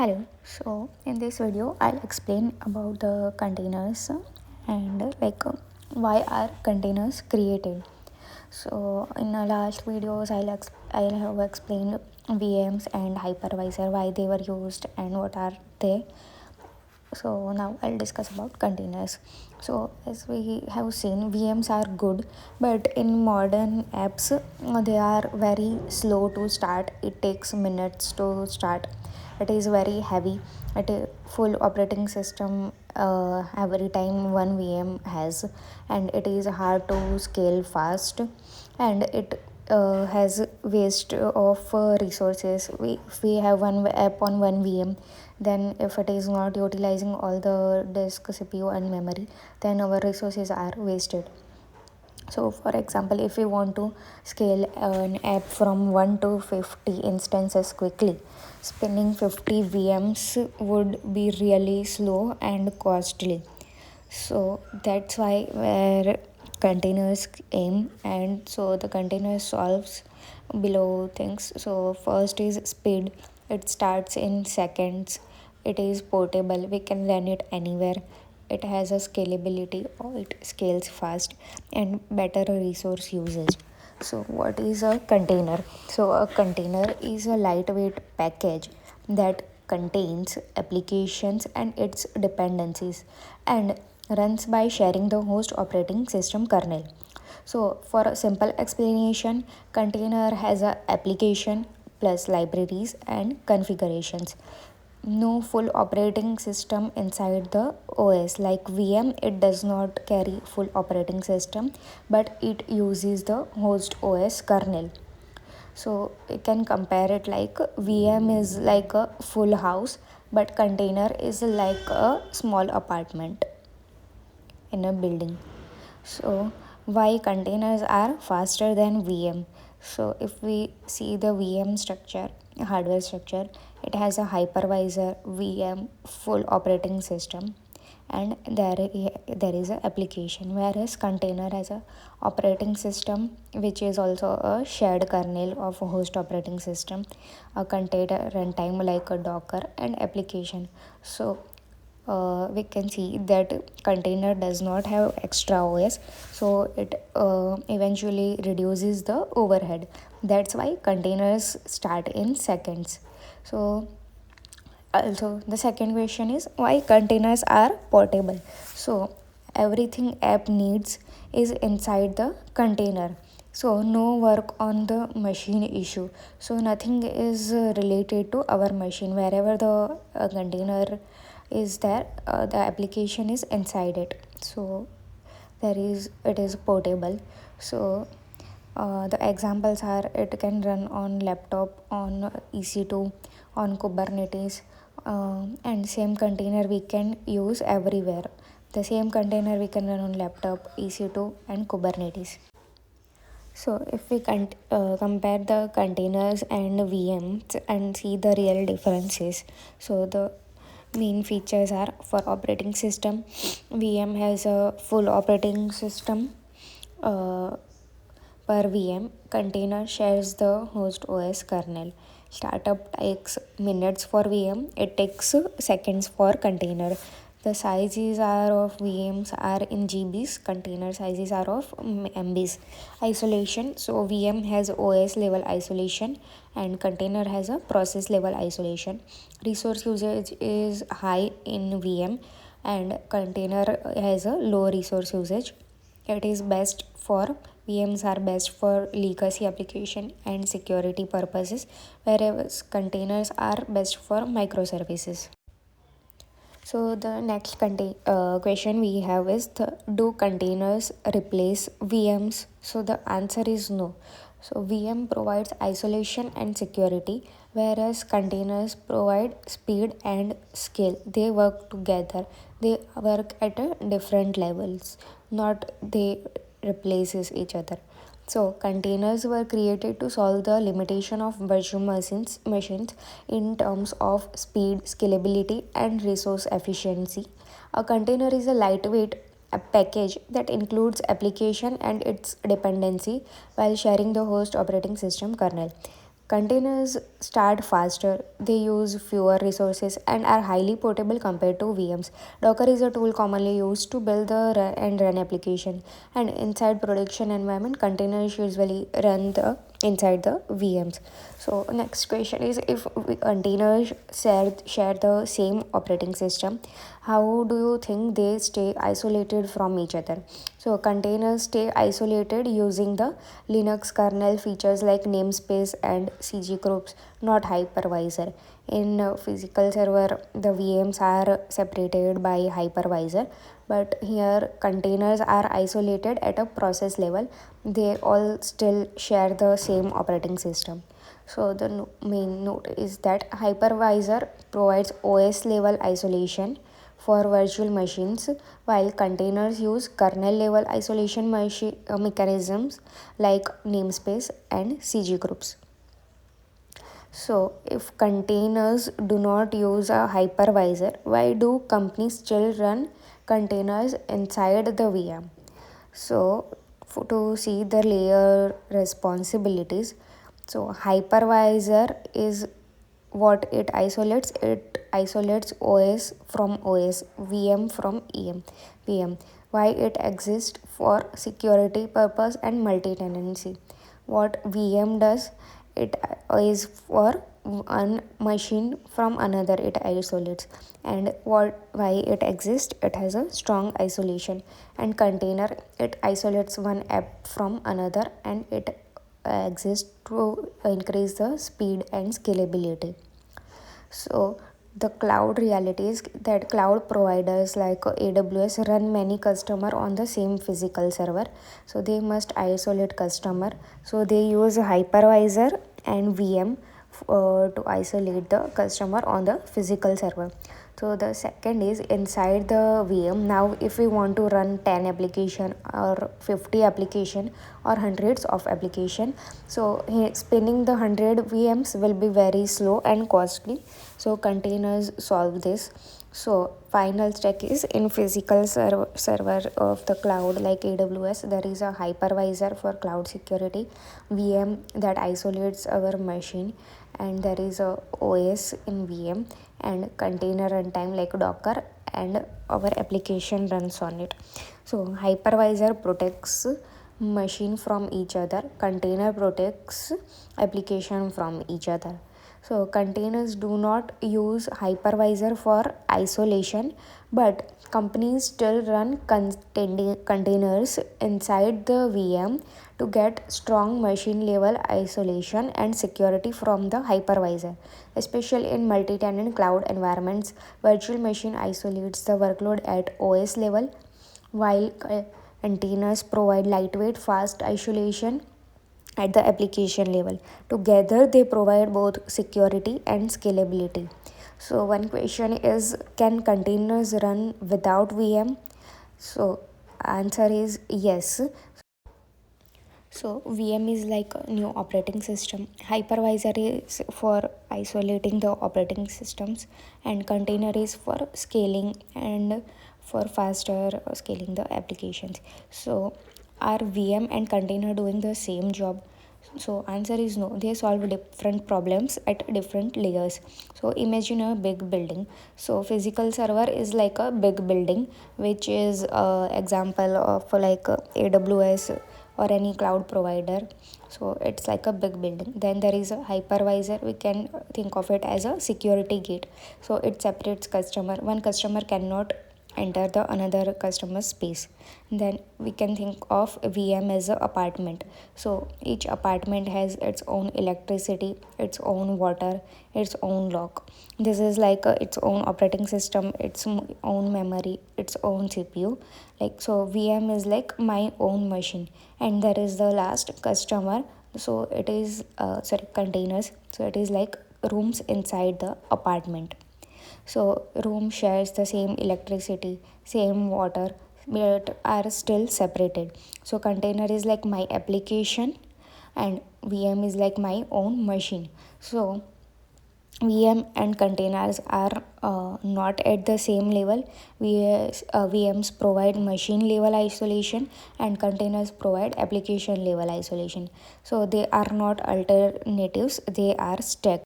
Hello, so in this video I'll explain about the containers and why are containers created. So in the last videos I have explained VMs and hypervisor, why they were used and what are they. So now I'll discuss about containers. So as we have seen, VMs are good, but in modern apps they are very slow to start. It takes minutes to start. It is very heavy. It is full operating system every time one VM has, and it is hard to scale fast, and it has waste of resources. If we have one app on one VM, then if it is not utilizing all the disk, CPU and memory, then our resources are wasted. So for example, if we want to scale an app from 1 to 50 instances quickly, spinning 50 VMs would be really slow and costly. So that's why where containers aim, and so the container solves below things. So first is speed. It starts in seconds. It is portable. We can run it anywhere. It has a scalability, or it scales fast, and better resource usage. So what is a container? So a container is a lightweight package that contains applications and its dependencies and runs by sharing the host operating system kernel. So for a simple explanation, container has a application plus libraries and configurations. No full operating system inside the OS. Like VM, it does not carry full operating system, but it uses the host OS kernel. So you can compare it like VM is like a full house, but container is like a small apartment in a building. So why containers are faster than VM? So if we see the VM structure, hardware structure, it has a hypervisor, VM, full operating system, and there is a application, whereas container has a operating system which is also a shared kernel of a host operating system, a container runtime like a Docker, and application. So we can see that container does not have extra OS, so it eventually reduces the overhead. That's why containers start in seconds. So also the second question is why containers are portable. So everything app needs is inside the container, so no work on the machine issue. So nothing is related to our machine. Wherever the container is there, the application is inside it. So it is portable. So the examples are it can run on laptop, on EC2, on Kubernetes, and same container we can use everywhere. The same container we can run on laptop, EC2 and Kubernetes. So if we compare the containers and VMs and see the real differences, so the main features are for operating system. VM has a full operating system per VM. Container shares the host OS kernel. Startup takes minutes for VM. It takes seconds for container. The sizes are of VMs are in GBs. Container sizes are of MBs. Isolation. So VM has OS level isolation and container has a process level isolation. Resource usage is high in VM and container has a low resource usage. It is best for VMs are best for legacy application and security purposes, whereas containers are best for microservices. So the next question we have is do containers replace VMs? So the answer is no. So VM provides isolation and security, whereas containers provide speed and scale. They work together. They work at a different levels, not they replaces each other. So containers were created to solve the limitation of virtual machines in terms of speed, scalability, and resource efficiency. A container is a lightweight a package that includes application and its dependency while sharing the host operating system kernel. Containers start faster, they use fewer resources, and are highly portable compared to VMs. Docker is a tool commonly used to build and run application, and inside production environment, containers usually run the inside the VMs. So next question is, if containers share the same operating system, how do you think they stay isolated from each other? So containers stay isolated using the Linux kernel features like namespace and CG groups, not hypervisor. In physical server, the VMs are separated by hypervisor, but here containers are isolated at a process level. They all still share the same operating system. So the main note is that hypervisor provides OS level isolation for virtual machines, while containers use kernel level isolation mechanisms like namespace and CG groups. So, if containers do not use a hypervisor, why do companies still run containers inside the VM? So, to see the layer responsibilities, so hypervisor is what it isolates OS from OS, VM from VM. Why it exists? For security purpose and multi-tenancy. What VM does, it is for one machine from another, it isolates. And why it exists, it has a strong isolation. And container, it isolates one app from another, and it exists to increase the speed and scalability. So the cloud realities, that cloud providers like AWS run many customer on the same physical server, so they must isolate customer. So they use hypervisor and VM to isolate the customer on the physical server. So the second is inside the VM. Now if we want to run 10 application or 50 application or hundreds of application, so spinning the 100 VMs will be very slow and costly. So containers solve this. So final step is in physical server of the cloud like AWS, there is a hypervisor for cloud security, VM that isolates our machine, and there is a OS in VM, and container runtime like Docker, and our application runs on it. So hypervisor protects machine from each other, container protects application from each other. So containers do not use hypervisor for isolation, but companies still run containers inside the VM to get strong machine level isolation and security from the hypervisor. Especially in multi-tenant cloud environments, virtual machine isolates the workload at OS level, while containers provide lightweight, fast isolation at the application level. Together, they provide both security and scalability. So, one question is, can containers run without VM? So, answer is yes. So VM is like a new operating system. Hypervisor is for isolating the operating systems, and container is for scaling and for faster scaling the applications. So are VM and container doing the same job? So answer is no. They solve different problems at different layers. So imagine a big building. So physical server is like a big building, which is example of like AWS or any cloud provider. So it's like a big building. Then there is a hypervisor. We can think of it as a security gate. So it separates customer. One customer cannot enter the another customer's space. Then we can think of VM as a apartment. So each apartment has its own electricity, its own water, its own lock. This is like its own operating system, its own memory, its own CPU. Like so VM is like my own machine, and there is the last customer. So it is containers. So it is like rooms inside the apartment. So room shares the same electricity, same water, but are still separated. So container is like my application, and VM is like my own machine. So VM and containers are not at the same level. VMs provide machine level isolation, and containers provide application level isolation. So they are not alternatives, they are stack.